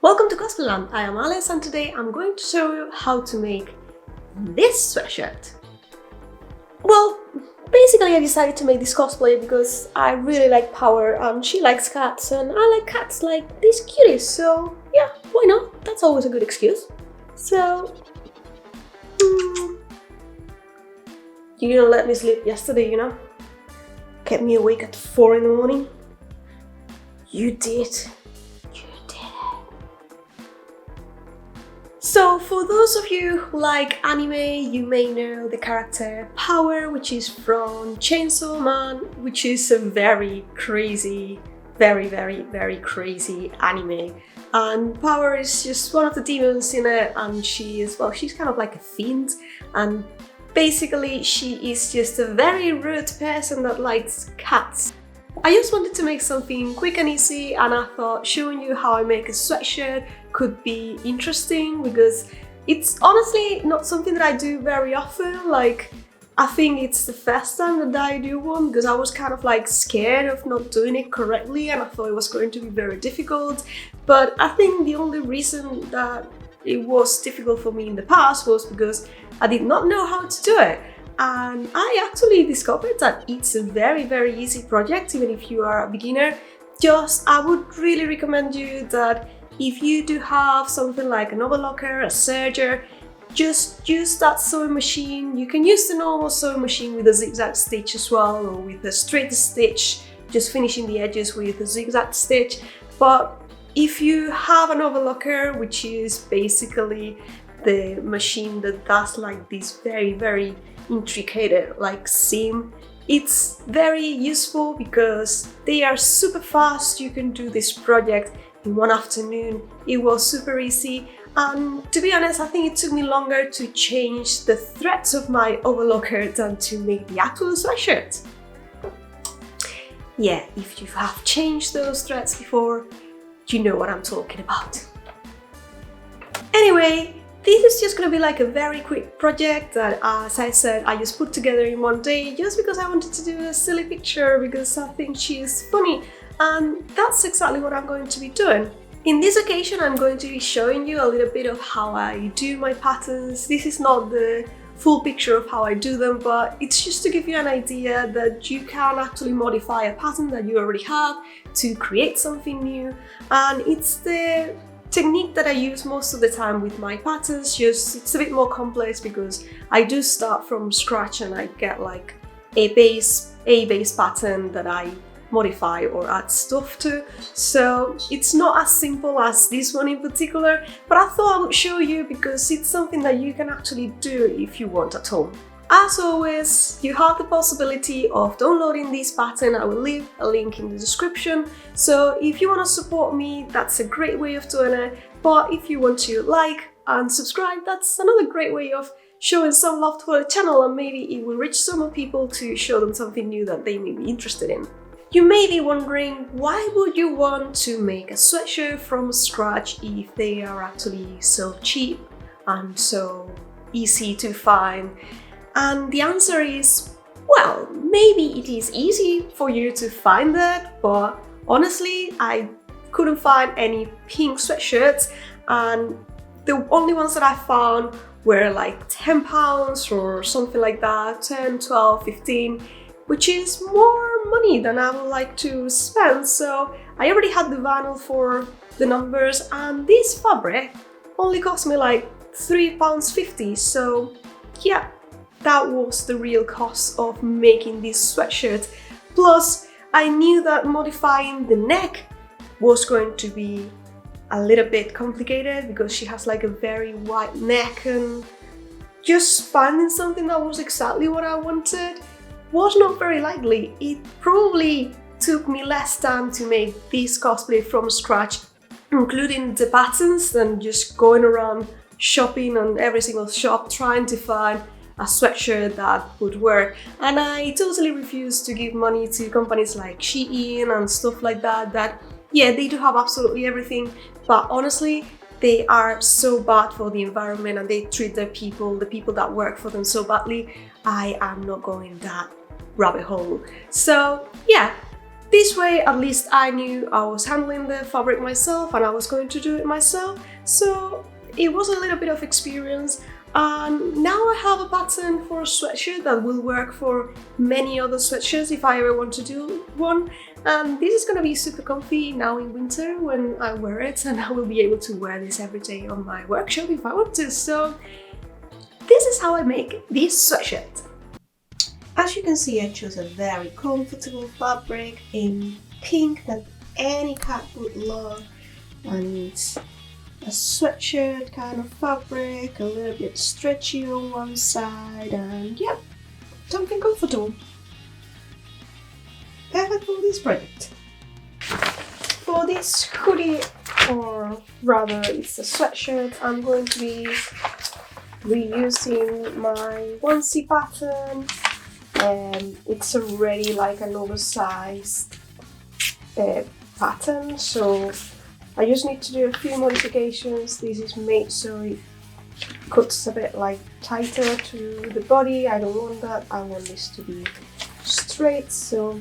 Welcome to Cosplayland. I am Alice and today I'm going to show you how to make this sweatshirt. Well, basically I decided to make this cosplay because I really like Power and she likes cats and I like cats like these cuties, so yeah, why not? That's always a good excuse. So, you didn't let me sleep yesterday, Kept me awake at 4 in the morning. You did. So for those of you who like anime, you may know the character Power, which is from Chainsawman, which is a very crazy, very crazy anime. And Power is just one of the demons in it, and she's kind of like a fiend, and basically she is just a very rude person that likes cats. I just wanted to make something quick and easy, and I thought showing you how I make a sweatshirt could be interesting because it's honestly not something that I do very often. Like, I think it's the first time that I do one because I was kind of like scared of not doing it correctly and I thought it was going to be very difficult. But I think the only reason that it was difficult for me in the past was because I did not know how to do it. And I actually discovered that it's a very easy project, even if you are a beginner. I would really recommend you that if you do have something like an overlocker, a serger, just use that sewing machine. You can use the normal sewing machine with a zigzag stitch as well, or with a straight stitch, just finishing the edges with a zigzag stitch. But if you have an overlocker, which is basically the machine that does like this very intricate like seam, it's very useful because they are super fast. You can do this project in one afternoon. It was super easy, and to be honest, I think it took me longer to change the threads of my overlocker than to make the actual sweatshirt. Yeah, if you have changed those threads before, you know what I'm talking about. Anyway, this is just gonna be like a very quick project that, as I said, I just put together in one day just because I wanted to do a silly picture because I think she is funny, and that's exactly what I'm going to be doing. In this occasion, I'm going to be showing you a little bit of how I do my patterns. This is not the full picture of how I do them, but it's just to give you an idea that you can actually modify a pattern that you already have to create something new, and it's the technique that I use most of the time with my patterns. Just it's a bit more complex because I do start from scratch and I get like a base pattern that I modify or add stuff to. So it's not as simple as this one in particular, but I thought I would show you because it's something that you can actually do if you want at home. As always, you have the possibility of downloading this pattern. I will leave a link in the description. So if you want to support me, that's a great way of doing it. But if you want to like and subscribe, that's another great way of showing some love to the channel, and maybe it will reach some more people to show them something new that they may be interested in. You may be wondering, why would you want to make a sweatshirt from scratch if they are actually so cheap and so easy to find? And the answer is, well, maybe it is easy for you to find that, but honestly, I couldn't find any pink sweatshirts, and the only ones that I found were like £10 or something like that, 10, 12, 15, which is more money than I would like to spend. So I already had the vinyl for the numbers, and this fabric only cost me like £3.50. So yeah, that was the real cost of making this sweatshirt. Plus, I knew that modifying the neck was going to be a little bit complicated because she has like a very wide neck, and just finding something that was exactly what I wanted was not very likely. It probably took me less time to make this cosplay from scratch, including the patterns, than just going around shopping on every single shop trying to find a sweatshirt that would work. And I totally refuse to give money to companies like Shein and stuff like that, yeah, they do have absolutely everything, but honestly, they are so bad for the environment and they treat the people that work for them so badly. I am not going that rabbit hole. So yeah, This way, at least I knew I was handling the fabric myself and I was going to do it myself. So it was a little bit of experience, and now I have a pattern for a sweatshirt that will work for many other sweatshirts if I ever want to do one. And this is going to be super comfy now in winter when I wear it, and I will be able to wear this every day on my workshop if I want to. So this is how I make this sweatshirt. As you can see, I chose a very comfortable fabric in pink that any cat would love, and it's a sweatshirt kind of fabric, a little bit stretchy on one side, and yeah, something comfortable. Perfect for this project. For this hoodie, or rather it's a sweatshirt, I'm going to be reusing my onesie pattern. It's already like an oversized pattern, so I just need to do a few modifications. This is made so it cuts a bit like tighter to the body. I don't want that, I want this to be straight, so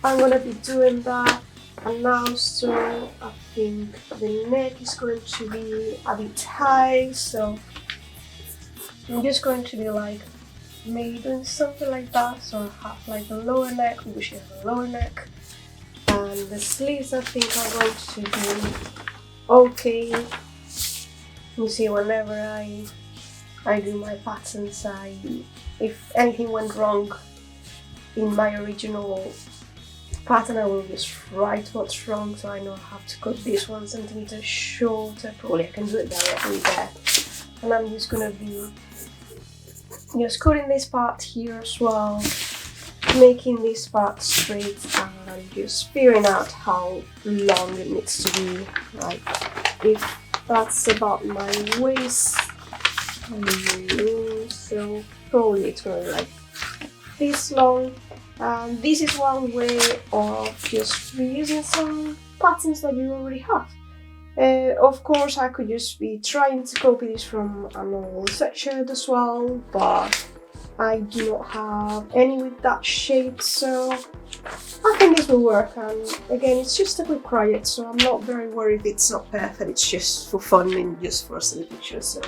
I'm gonna be doing that. And now, so I think the neck is going to be a bit high, so I'm just going to be like maybe doing something like that, so I have like a lower neck, we should have a lower neck. And the sleeves I think are going to be okay. You see, whenever I do my patterns, if anything went wrong in my original pattern, I will just write what's wrong, so I know I have to cut this 1 centimeter shorter. Probably I can do it directly there. And I'm just gonna be just cutting this part here as well, making this part straight, and just figuring out how long it needs to be. Like if that's about my waist, so probably it's gonna be like this long. And this is one way of just reusing some patterns that you already have. Of course, I could just be trying to copy this from an old sweatshirt as well, but I do not have any with that shape, so I think this will work. And again, it's just a quick project, so I'm not very worried if it's not perfect. It's just for fun and just for a silly picture, so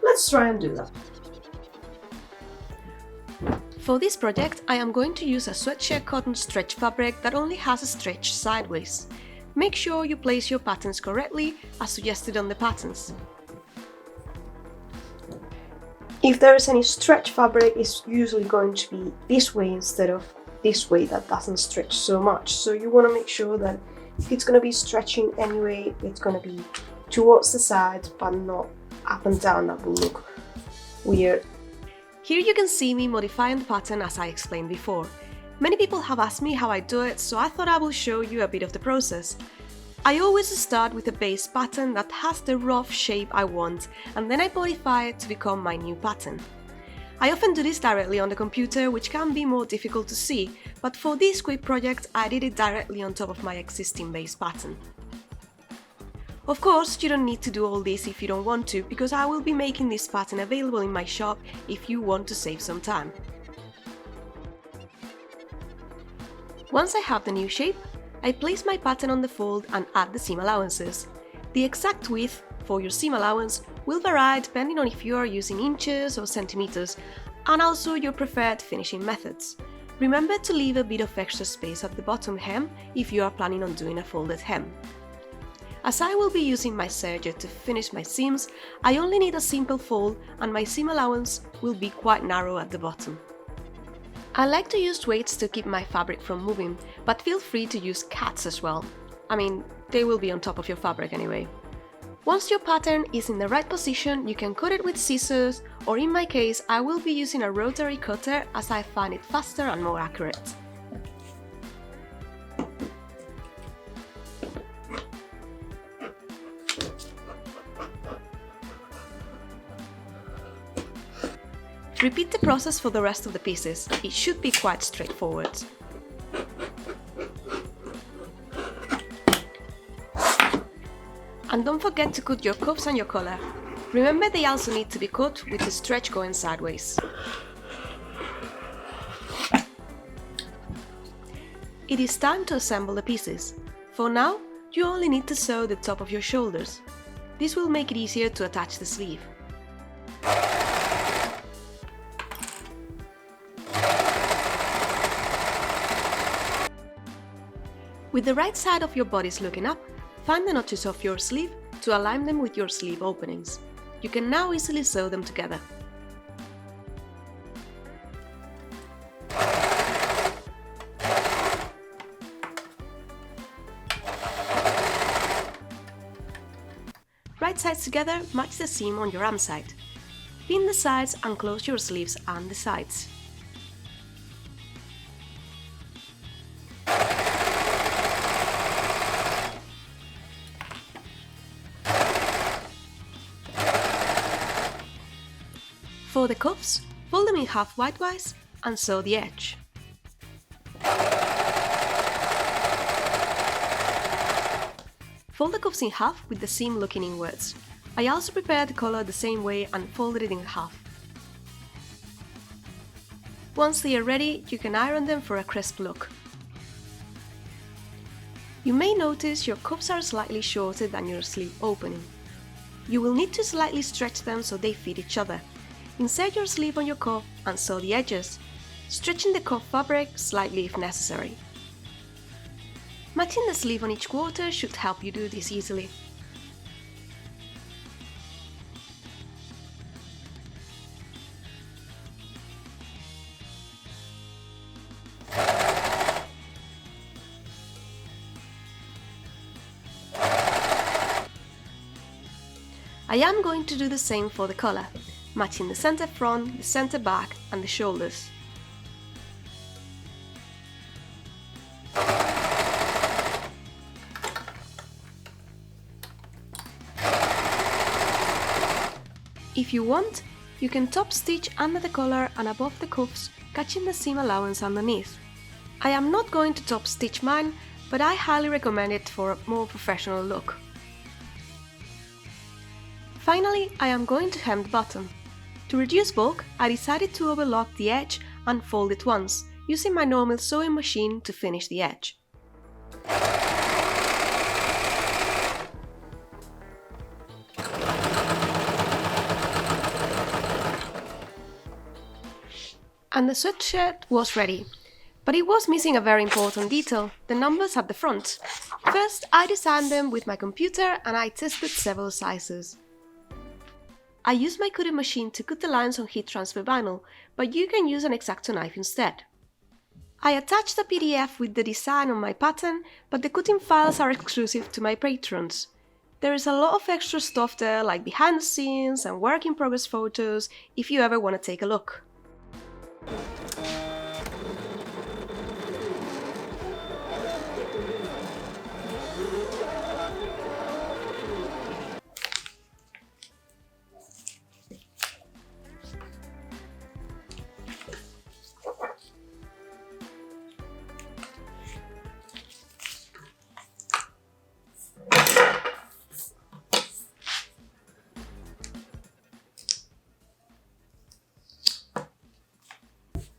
let's try and do that. For this project, I am going to use a sweatshirt cotton stretch fabric that only has a stretch sideways. Make sure you place your patterns correctly as suggested on the patterns. If there is any stretch fabric, it's usually going to be this way instead of this way that doesn't stretch so much. So you want to make sure that if it's going to be stretching anyway, it's going to be towards the side but not up and down. That will look weird. Here you can see me modifying the pattern as I explained before. Many people have asked me how I do it, so I thought I will show you a bit of the process. I always start with a base pattern that has the rough shape I want, and then I modify it to become my new pattern. I often do this directly on the computer, which can be more difficult to see, but for this quick project I did it directly on top of my existing base pattern. Of course, you don't need to do all this if you don't want to, because I will be making this pattern available in my shop if you want to save some time. Once I have the new shape, I place my pattern on the fold and add the seam allowances. The exact width for your seam allowance will vary depending on if you are using inches or centimeters, and also your preferred finishing methods. Remember to leave a bit of extra space at the bottom hem if you are planning on doing a folded hem. As I will be using my serger to finish my seams, I only need a simple fold and my seam allowance will be quite narrow at the bottom. I like to use weights to keep my fabric from moving, but feel free to use cats as well. I mean, they will be on top of your fabric anyway. Once your pattern is in the right position, you can cut it with scissors, or in my case, I will be using a rotary cutter as I find it faster and more accurate. Repeat the process for the rest of the pieces, it should be quite straightforward. And don't forget to cut your cuffs and your collar. Remember they also need to be cut with the stretch going sideways. It is time to assemble the pieces. For now, you only need to sew the top of your shoulders. This will make it easier to attach the sleeve. With the right side of your bodice looking up, find the notches of your sleeve to align them with your sleeve openings. You can now easily sew them together. Right sides together, match the seam on your arm side. Pin the sides and close your sleeves and the sides. For the cuffs, fold them in half widthwise and sew the edge. Fold the cuffs in half with the seam looking inwards. I also prepared the collar the same way and folded it in half. Once they are ready, you can iron them for a crisp look. You may notice your cuffs are slightly shorter than your sleeve opening. You will need to slightly stretch them so they fit each other. Insert your sleeve on your cuff and sew the edges, stretching the cuff fabric slightly if necessary. Matching the sleeve on each quarter should help you do this easily. I am going to do the same for the collar, matching the center front, the center back and the shoulders. If you want, you can top stitch under the collar and above the cuffs, catching the seam allowance underneath. I am not going to top stitch mine, but I highly recommend it for a more professional look. Finally, I am going to hem the bottom. To reduce bulk, I decided to overlock the edge and fold it once, using my normal sewing machine to finish the edge. And the sweatshirt was ready. But it was missing a very important detail, the numbers at the front. First, I designed them with my computer and I tested several sizes. I used my cutting machine to cut the lines on heat transfer vinyl, but you can use an X-Acto knife instead. I attached a PDF with the design on my pattern, but the cutting files are exclusive to my patrons. There is a lot of extra stuff there, like behind the scenes and work in progress photos, if you ever want to take a look.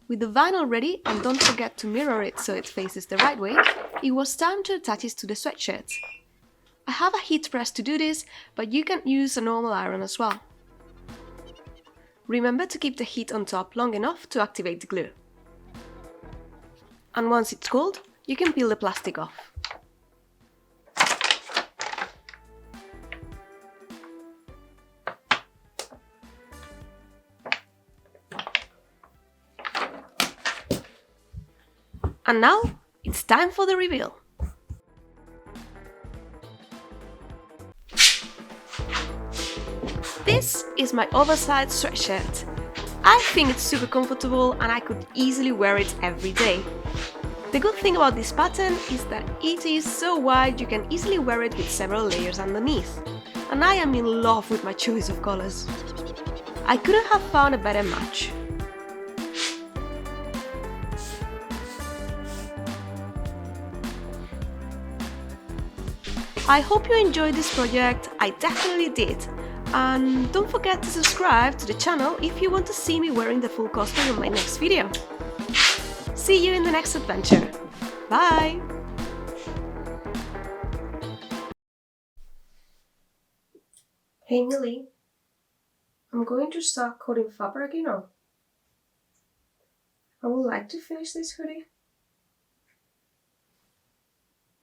With the vinyl ready, and don't forget to mirror it so it faces the right way, it was time to attach it to the sweatshirt. I have a heat press to do this, but you can use a normal iron as well. Remember to keep the heat on top long enough to activate the glue. And once it's cooled, you can peel the plastic off. And now, it's time for the reveal! This is my oversized sweatshirt. I think it's super comfortable and I could easily wear it every day. The good thing about this pattern is that it is so wide you can easily wear it with several layers underneath. And I am in love with my choice of colors. I couldn't have found a better match. I hope you enjoyed this project, I definitely did. And don't forget to subscribe to the channel if you want to see me wearing the full cosplay in my next video. See you in the next adventure! Bye! Hey Millie, I'm going to start cutting fabric, you know. I would like to finish this hoodie.